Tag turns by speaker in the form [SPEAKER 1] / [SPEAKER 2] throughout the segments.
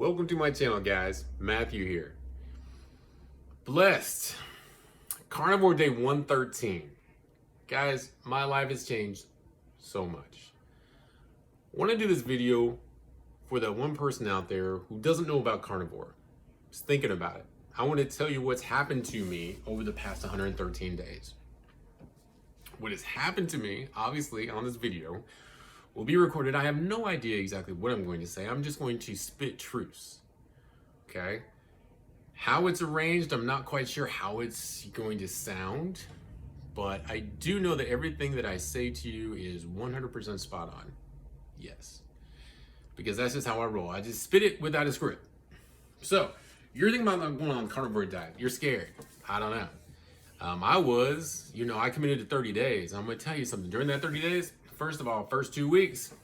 [SPEAKER 1] Welcome to my channel, guys. Matthew here. Blessed. Carnivore Day 113. Guys, my life has changed so much. I want to do this video for that one person out there who doesn't know about carnivore. Just thinking about it. I want to tell you what's happened to me over the past 113 days. What has happened to me, obviously, on this video will be recorded. I have no idea exactly what I'm going to say. I'm just going to spit truths. Okay? How it's arranged, I'm not quite sure how it's going to sound, but I do know that everything that I say to you is 100% spot on. Yes. Because that's just how I roll. I just spit it without a script. So, you're thinking about going on a carnivore diet. You're scared. I don't know. I committed to 30 days. I'm going to tell you something. During that 30 days, first of all, first 2 weeks,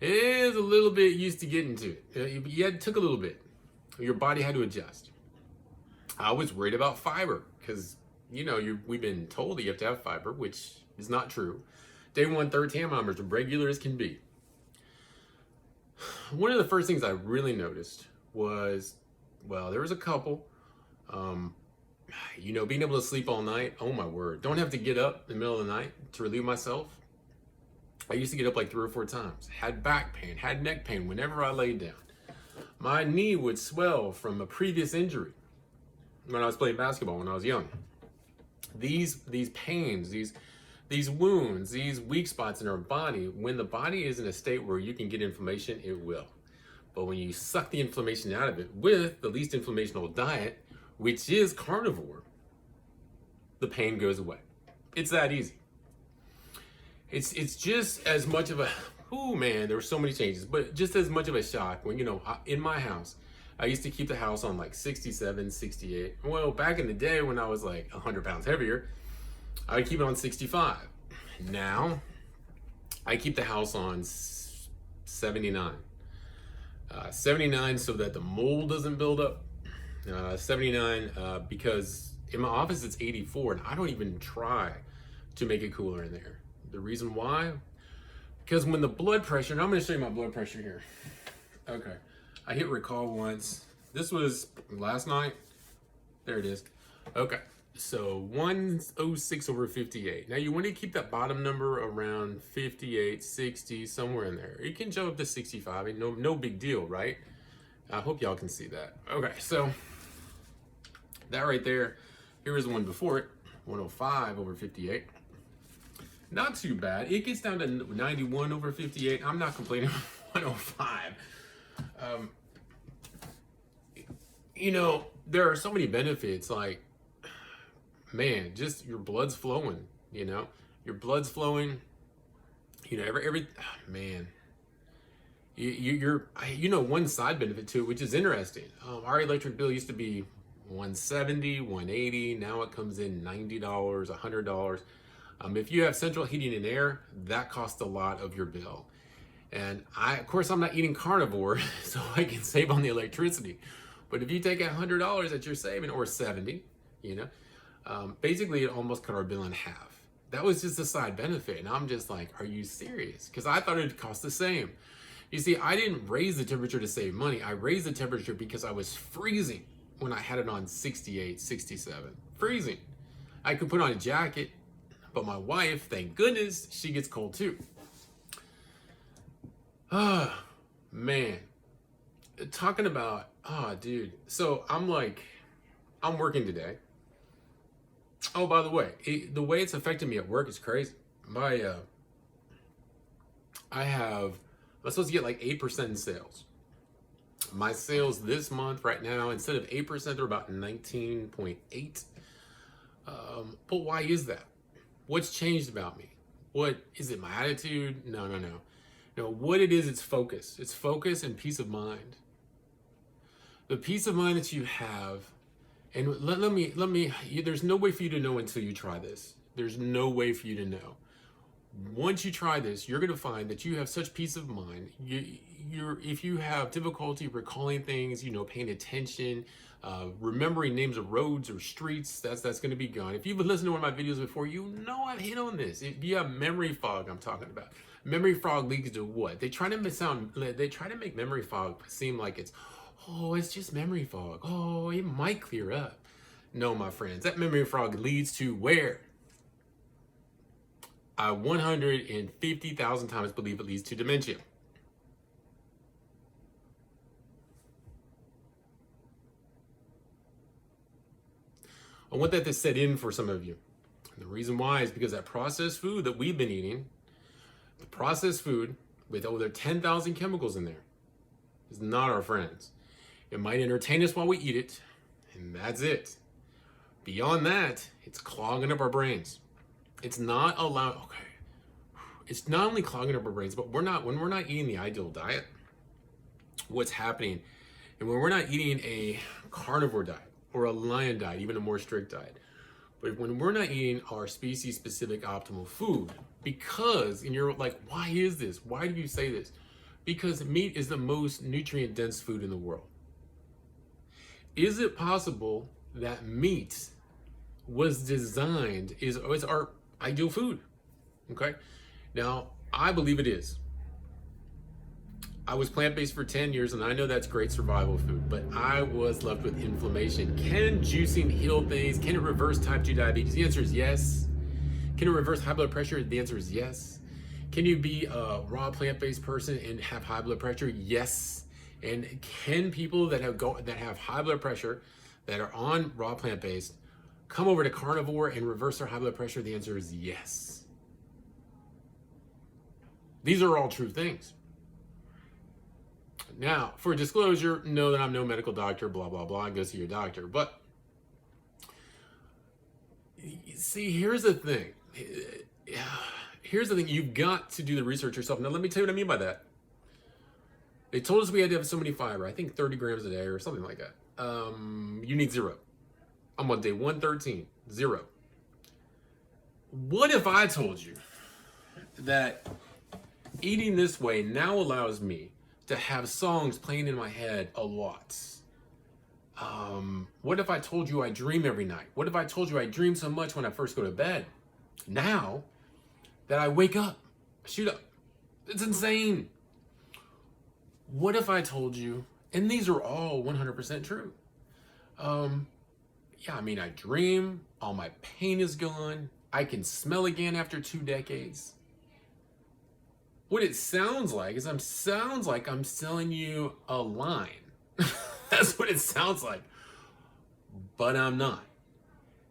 [SPEAKER 1] it is a little bit used to getting to it. It took a little bit. Your body had to adjust. I was worried about fiber because, we've been told that you have to have fiber, which is not true. Day 113 numbers are regular as can be. One of the first things I really noticed was, there was a couple, being able to sleep all night. Oh my word. Don't have to get up in the middle of the night to relieve myself. I used to get up like 3 or 4 times. Had back pain, had neck pain whenever I laid down. My knee would swell from a previous injury when I was playing basketball when I was young. These pains, these wounds, these weak spots in our body, when the body is in a state where you can get inflammation, it will. But when you suck the inflammation out of it with the least inflammational diet, which is carnivore, the pain goes away. It's that easy. It's just as much of a, there were so many changes, but just as much of a shock when, in my house, I used to keep the house on like 67, 68. Well, back in the day when I was like 100 pounds heavier, I would keep it on 65. Now, I keep the house on 79. 79 so that the mold doesn't build up. 79 because in my office it's 84 and I don't even try to make it cooler in there. The reason why? Because when the blood pressure, and I'm going to show you my blood pressure here. Okay. I hit recall once. This was last night. There it is. Okay. So 106/58. Now you want to keep that bottom number around 58, 60, somewhere in there. You can jump up to 65. No big deal, right? I hope y'all can see that. Okay. So that right there. Here is the one before it. 105/58. Not too bad. It gets down to 91/58. I'm not complaining. 105. There are so many benefits. Like, man, just your blood's flowing. Your blood's flowing. Man. One side benefit too, which is interesting. Our electric bill used to be $170, $180. Now it comes in $90, $100. If you have central heating and air, that costs a lot of your bill. And of course, I'm not eating carnivore, so I can save on the electricity. But if you take $100 that you're saving, or 70, basically it almost cut our bill in half. That was just a side benefit. And I'm just like, are you serious? Because I thought it'd cost the same. You see, I didn't raise the temperature to save money. I raised the temperature because I was freezing when I had it on 68, 67. Freezing. I could put on a jacket. But my wife, thank goodness, she gets cold too. Man. Talking about, dude. So I'm working today. Oh, by the way, the way it's affecting me at work is crazy. I'm supposed to get like 8% in sales. My sales this month right now, instead of 8%, they're about 19.8. But why is that? What's changed about me? What is it? My attitude? No. No, what it is, it's focus. It's focus and peace of mind. The peace of mind that you have, and let me. There's no way for you to know until you try this. There's no way for you to know. Once you try this, you're gonna find that you have such peace of mind. If you have difficulty recalling things, paying attention, remembering names of roads or streets, that's going to be gone. If you've been listening to one of my videos before, I've hit on this. If you have memory fog, I'm talking about. Memory fog leads to what? They try to make memory fog seem like it's just memory fog. Oh, it might clear up. No, my friends, that memory fog leads to where? I 150,000 times believe it leads to dementia. I want that to set in for some of you. And the reason why is because that processed food that we've been eating, the processed food with over 10,000 chemicals in there, is not our friends. It might entertain us while we eat it, and that's it. Beyond that, it's clogging up our brains. It's not It's not only clogging up our brains, but when we're not eating the ideal diet, what's happening, and when we're not eating a carnivore diet or a lion diet, even a more strict diet, but when we're not eating our species-specific optimal food, because, and you're like, why is this? Why do you say this? Because meat is the most nutrient-dense food in the world. Is it possible that meat was designed, is our ideal food? Okay. Now, I believe it is. I was plant-based for 10 years, and I know that's great survival food, but I was left with inflammation. Can juicing heal things? Can it reverse type 2 diabetes? The answer is yes. Can it reverse high blood pressure? The answer is yes. Can you be a raw plant-based person and have high blood pressure? Yes. And can people that have high blood pressure, that are on raw plant-based, come over to carnivore and reverse their high blood pressure? The answer is yes. These are all true things. Now, for disclosure, know that I'm no medical doctor, blah, blah, blah, go see your doctor. But, see, here's the thing. Here's the thing. You've got to do the research yourself. Now, let me tell you what I mean by that. They told us we had to have so many fiber. I think 30 grams a day or something like that. You need 0. I'm on day 113. 0. What if I told you that eating this way now allows me to have songs playing in my head a lot? What if I told you I dream every night? What if I told you I dream so much when I first go to bed? Now that I wake up, shoot up. It's insane. What if I told you, and these are all 100% true. Yeah, I mean, I dream, all my pain is gone. I can smell again after 2 decades. What it sounds like is I'm selling you a line. That's what it sounds like. But I'm not.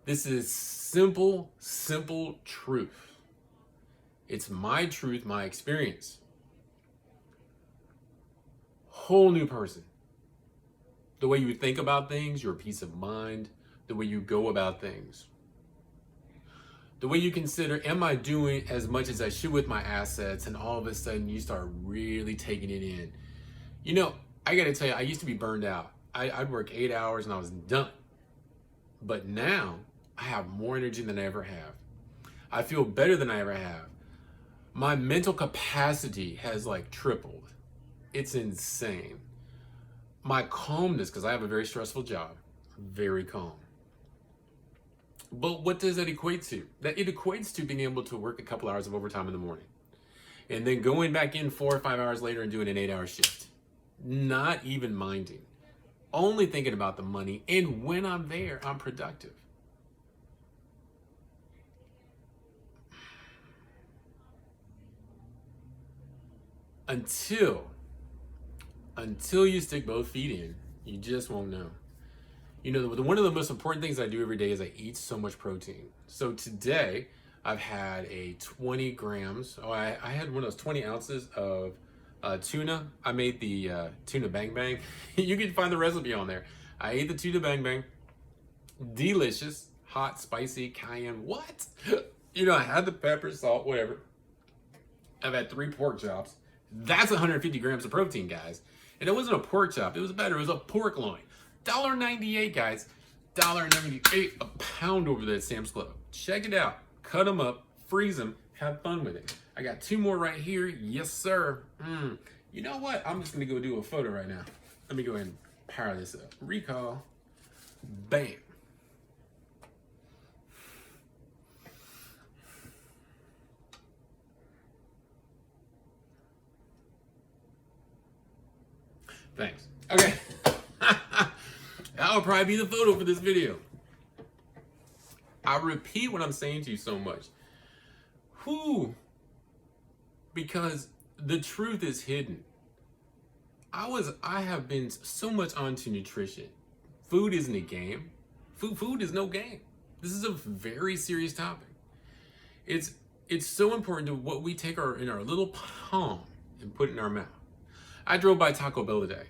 [SPEAKER 1] This is simple truth. It's my truth, my experience. Whole new person. The way you think about things, your peace of mind, the way you go about things. The way you consider, am I doing as much as I should with my assets? And all of a sudden you start really taking it in. You know, I gotta tell you, I used to be burned out. I'd work 8 hours and I was done. But now I have more energy than I ever have. I feel better than I ever have. My mental capacity has like tripled. It's insane. My calmness, because I have a very stressful job, very calm. But what does that equate to? That it equates to being able to work a couple hours of overtime in the morning and then going back in 4 or 5 hours later and doing an 8-hour shift. Not even minding. Only thinking about the money. And when I'm there, I'm productive. Until you stick both feet in, you just won't know. You know, one of the most important things I do every day is I eat so much protein. So today, I've had a 20 grams, I had one of those 20 ounces of tuna. I made the tuna bang bang. You can find the recipe on there. I ate the tuna bang bang. Delicious, hot, spicy, cayenne, what? You know, I had the pepper, salt, whatever. I've had 3 pork chops. That's 150 grams of protein, guys. And it wasn't a pork chop, it was better, it was a pork loin. $1.98, guys. $1.98 a pound over there at Sam's Club. Check it out. Cut them up, freeze them, have fun with it. I got 2 more right here. Yes, sir. You know what? I'm just gonna go do a photo right now. Let me go ahead and power this up. Recall. Bam. Thanks. Okay. That will probably be the photo for this video. I repeat what I'm saying to you so much. Because the truth is hidden. I have been so much onto nutrition. Food isn't a game. Food is no game. This is a very serious topic. It's so important to what we take in our little palm and put in our mouth. I drove by Taco Bell today.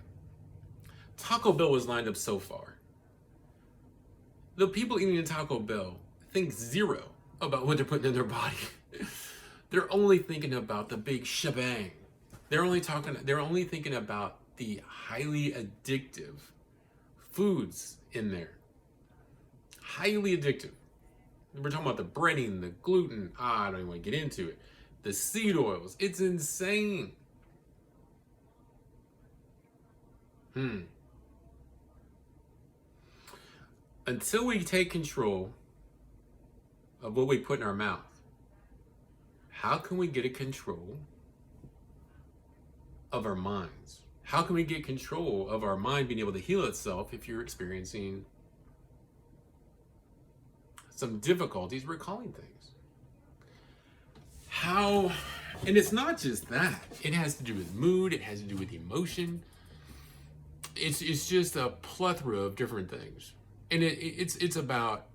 [SPEAKER 1] Taco Bell was lined up so far. The people eating at Taco Bell think zero about what they're putting in their body. They're only thinking about the big shebang. They're only thinking about the highly addictive foods in there. Highly addictive. We're talking about the breading, the gluten. I don't even want to get into it. The seed oils. It's insane. Until we take control of what we put in our mouth, how can we get a control of our minds? How can we get control of our mind being able to heal itself if you're experiencing some difficulties recalling things? How? And it's not just that. It has to do with mood. It has to do with emotion. It's just a plethora of different things. And it's about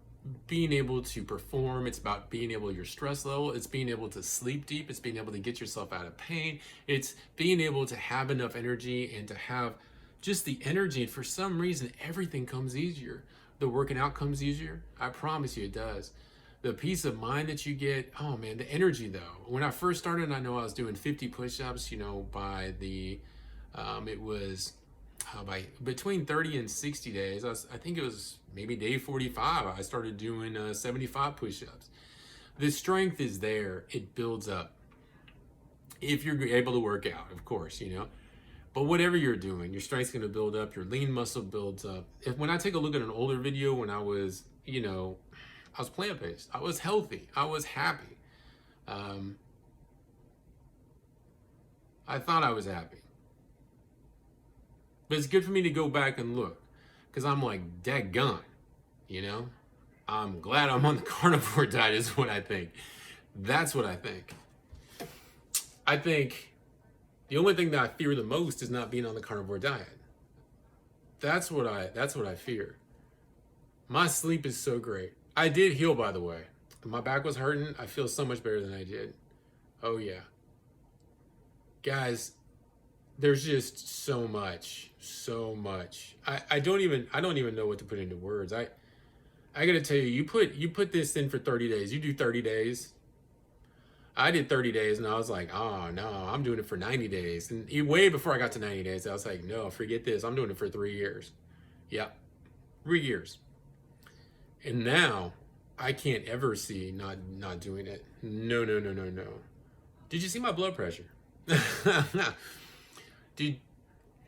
[SPEAKER 1] being able to perform. It's about being able, your stress level. It's being able to sleep deep. It's being able to get yourself out of pain. It's being able to have enough energy and to have just the energy. And for some reason, everything comes easier. The working out comes easier. I promise you it does. The peace of mind that you get, oh man, the energy though. When I first started, I know I was doing 50 push-ups, by by between 30 and 60 days. I think it was maybe day 45, I started doing 75 push-ups. The strength is there. It builds up. If you're able to work out, of course, But whatever you're doing, your strength's going to build up. Your lean muscle builds up. When I take a look at an older video when I was, I was plant-based. I was healthy. I was happy. I thought I was happy. But it's good for me to go back and look. Because I'm like, daggone, I'm glad I'm on the carnivore diet is what I think. That's what I think. I think the only thing that I fear the most is not being on the carnivore diet. That's what I fear. My sleep is so great. I did heal, by the way. My back was hurting. I feel so much better than I did. Oh yeah. Guys, there's just so much. I don't even know what to put into words. I gotta tell you, you put this in for 30 days. You do 30 days. I did 30 days and I was like, oh no, I'm doing it for 90 days. And way before I got to 90 days, I was like, no, forget this. I'm doing it for 3 years. Yep. 3 years. And now I can't ever see not doing it. No. Did you see my blood pressure? Dude,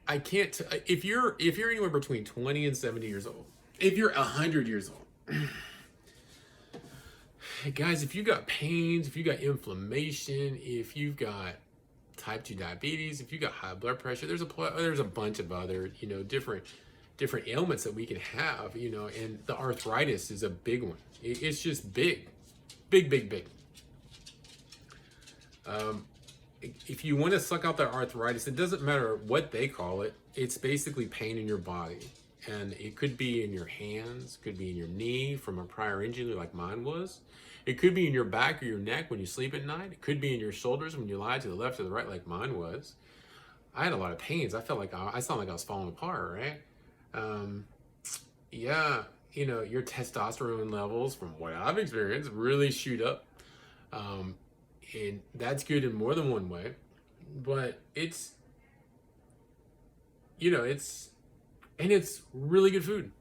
[SPEAKER 1] I can't. If you're anywhere between 20 and 70 years old, if you're 100 years old, guys, if you got pains, if you got inflammation, if you've got type 2 diabetes, if you got high blood pressure, there's a bunch of other different ailments that we can have, and the arthritis is a big one. It's just big. If you want to suck out the arthritis, it doesn't matter what they call it. It's basically pain in your body. And it could be in your hands, could be in your knee from a prior injury like mine was. It could be in your back or your neck when you sleep at night. It could be in your shoulders when you lie to the left or the right like mine was. I had a lot of pains. I felt like I sounded like I was falling apart, right? Yeah, your testosterone levels, from what I've experienced, really shoot up. And that's good in more than one way, but it's really good food,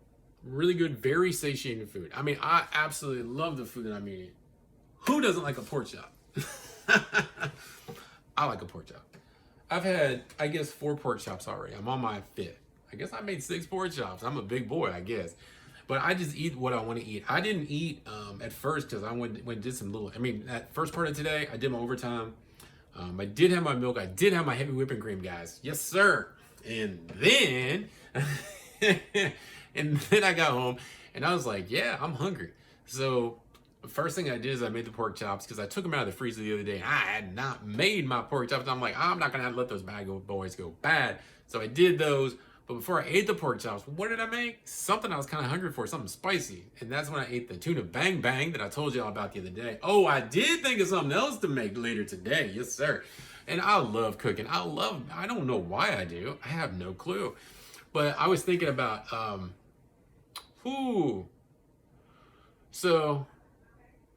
[SPEAKER 1] really good, very satiating food. I mean, I absolutely love the food that I'm eating. Who doesn't like a pork chop? I like a pork chop. I've had, I guess, 4 pork chops already. I'm on my 5th. I guess I made 6 pork chops. I'm a big boy, I guess. But I just eat what I want to eat. I didn't eat at first because I went and did some that first part of today, I did my overtime. I did have my milk. I did have my heavy whipping cream, guys. Yes, sir. And then, and then I got home and I was like, yeah, I'm hungry. So the first thing I did is I made the pork chops because I took them out of the freezer the other day. I had not made my pork chops. I'm like, I'm not going to let those bad boys go bad. So I did those. But before I ate the pork chops, what did I make? Something I was kind of hungry for, something spicy. And that's when I ate the tuna bang bang that I told you all about the other day. Oh, I did think of something else to make later today. Yes, sir. And I love cooking. I don't know why I do. I have no clue. But I was thinking about, so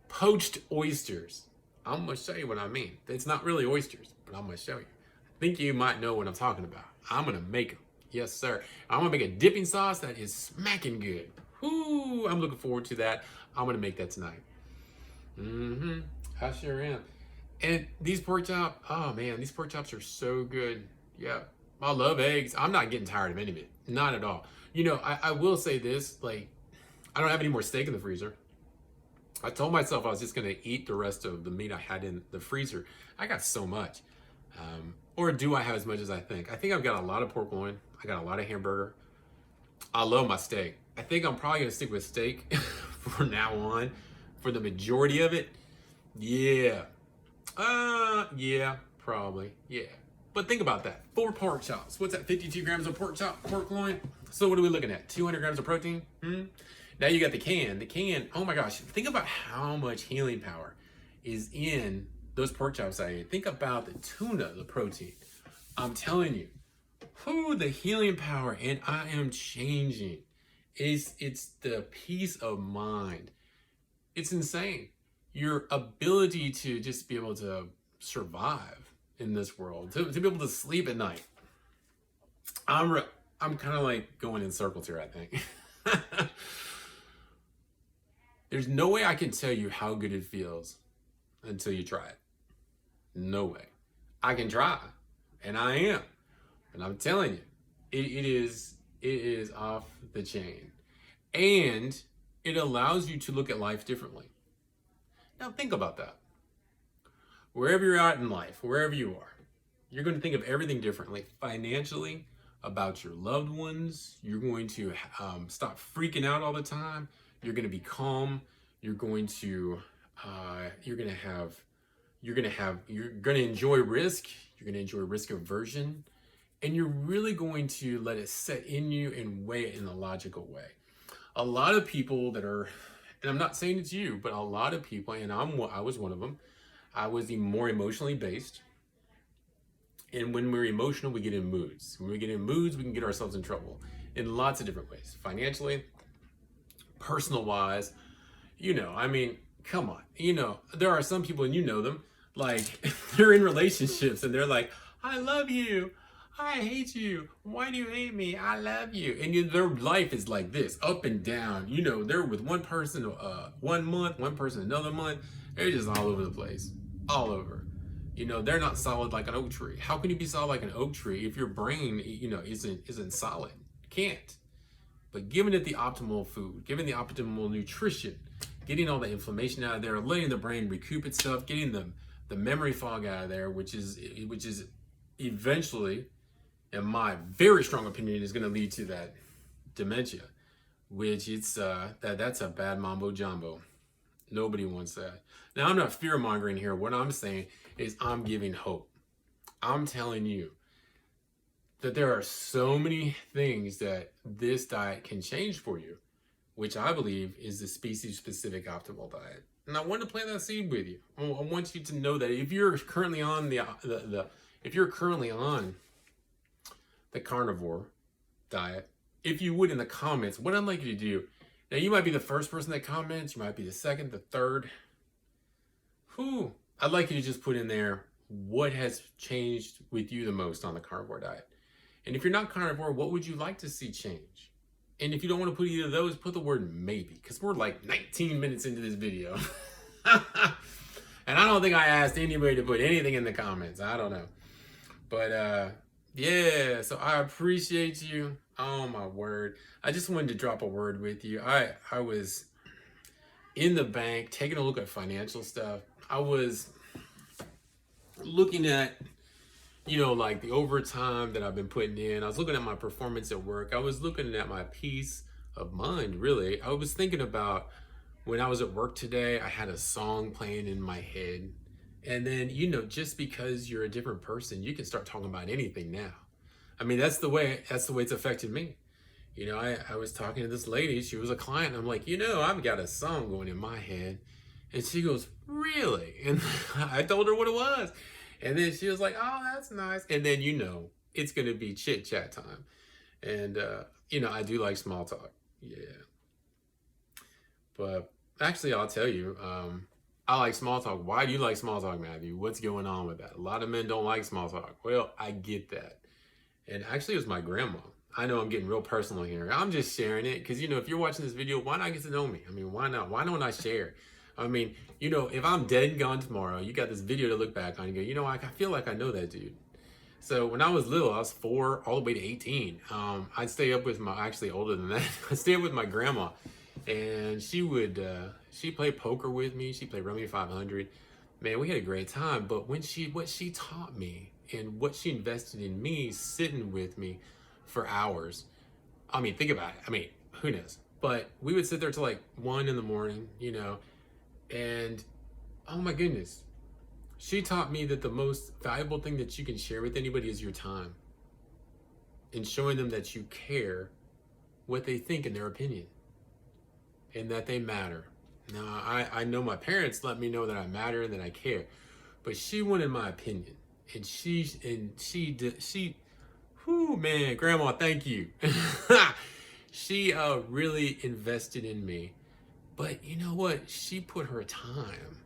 [SPEAKER 1] poached oysters. I'm going to show you what I mean. It's not really oysters, but I'm going to show you. I think you might know what I'm talking about. I'm going to make them. Yes, sir. I'm going to make a dipping sauce that is smacking good. Whoo, I'm looking forward to that. I'm going to make that tonight. I sure am. And these pork chops, oh man, these pork chops are so good. Yeah, I love eggs. I'm not getting tired of any of it. Not at all. You know, I will say this, like, I don't have any more steak in the freezer. I told myself I was just going to eat the rest of the meat I had in the freezer. I got so much. Or do I have as much as I think? I think I've got a lot of pork loin. I got a lot of hamburger. I love my steak. I think I'm probably going to stick with steak from now on for the majority of it. Yeah. Yeah, probably. Yeah. But think about that. 4 pork chops. What's that? 52 grams of pork loin. So what are we looking at? 200 grams of protein? Now you got the can. The can, oh my gosh. Think about how much healing power is in those pork chops I ate. Think about the tuna, the protein. I'm telling you. The healing power, and I am changing. It's the peace of mind. It's insane. Your ability to just be able to survive in this world, to be able to sleep at night. I'm kind of like going in circles here, I think. There's no way I can tell you how good it feels until you try it. No way. I can try, and I am. And I'm telling you, it is off the chain. And it allows you to look at life differently. Now think about that. Wherever you're at in life, wherever you are, you're going to think of everything differently. Financially, about your loved ones. You're going to stop freaking out all the time. You're going to be calm. You're going to enjoy risk. You're going to enjoy risk aversion. And you're really going to let it set in you and weigh it in a logical way. A lot of people that are, and I'm not saying it's you, but a lot of people, and I was one of them, I was the more emotionally based. And when we're emotional, we get in moods. When we get in moods, we can get ourselves in trouble in lots of different ways. Financially, personal wise, I mean, come on. There are some people, and you know them, like they're in relationships and they're like, I love you. I hate you. Why do you hate me? I love you. And their life is like this, up and down. They're with one person 1 month, one person another month. They're just all over the place. All over. They're not solid like an oak tree. How can you be solid like an oak tree if your brain, isn't solid? Can't. But giving it the optimal food, giving the optimal nutrition, getting all the inflammation out of there, letting the brain recoup itself, getting the memory fog out of there, which is eventually, in my very strong opinion, is going to lead to that dementia, which that's a bad mambo jumbo. Nobody wants that. Now, I'm not fear mongering here. What I'm saying is I'm giving hope. I'm telling you that there are so many things that this diet can change for you, which I believe is the species-specific optimal diet. And I want to plant that seed with you. I want you to know that if you're currently on the carnivore diet, if you would in the comments, what I'd like you to do. Now, you might be the first person that comments. You might be the second, the third. I'd like you to just put in there what has changed with you the most on the carnivore diet. And if you're not carnivore, what would you like to see change? And if you don't want to put either of those, put the word maybe, because we're like 19 minutes into this video. And I don't think I asked anybody to put anything in the comments. I don't know. But yeah, so I appreciate you. Oh my word. I just wanted to drop a word with you. I was in the bank taking a look at financial stuff. I was looking at, like the overtime that I've been putting in. I was looking at my performance at work. I was looking at my peace of mind, really. I was thinking about when I was at work today, I had a song playing in my head. And then, just because you're a different person, you can start talking about anything now. I mean, that's the way it's affected me. I was talking to this lady, she was a client. I'm like, I've got a song going in my head. And she goes, really? And I told her what it was. And then she was like, oh, that's nice. And then, it's going to be chit chat time. And, I do like small talk. Yeah. But actually, I'll tell you, I like small talk. Why do you like small talk, Matthew? What's going on with that? A lot of men don't like small talk. Well, I get that. And actually, it was my grandma. I know I'm getting real personal here. I'm just sharing it because, if you're watching this video, why not get to know me? I mean, why not? Why don't I share? I mean, if I'm dead and gone tomorrow, you got this video to look back on and go, I feel like I know that dude. So when I was little, I was 4 all the way to 18. I'd stay up with actually older than that. I'd stay up with my grandma, and she played poker with me. She played Rummy 500. Man, we had a great time. But what she taught me and what she invested in me, sitting with me for hours. I mean, think about it. I mean, who knows? But we would sit there till like 1 in the morning, and oh my goodness, she taught me that the most valuable thing that you can share with anybody is your time, and showing them that you care what they think in their opinion and that they matter. Now, I know my parents let me know that I matter and that I care, but she wanted my opinion, and whoo, man, Grandma, thank you. She really invested in me. But you know what? She put her time,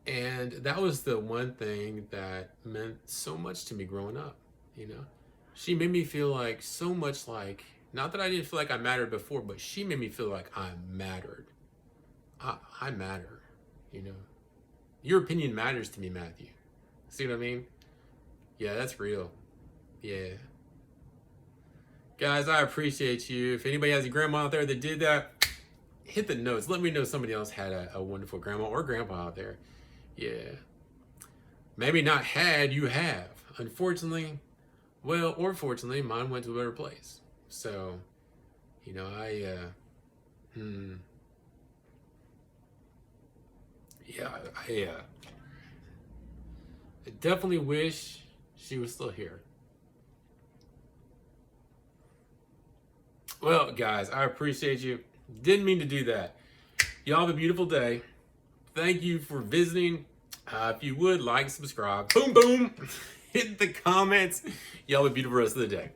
[SPEAKER 1] And that was the one thing that meant so much to me growing up, She made me feel like so much like, not that I didn't feel like I mattered before, but she made me feel like I mattered. I matter, Your opinion matters to me, Matthew. See what I mean? Yeah, that's real. Yeah. Guys, I appreciate you. If anybody has a grandma out there that did that, hit the notes. Let me know somebody else had a wonderful grandma or grandpa out there. Yeah. Maybe not had, you have. Unfortunately, well, or fortunately, mine went to a better place. So, I definitely wish she was still here. Well, guys, I appreciate you. Didn't mean to do that. Y'all have a beautiful day. Thank you for visiting. If you would, like, subscribe. Boom, boom. Hit the comments. Y'all have a beautiful rest of the day.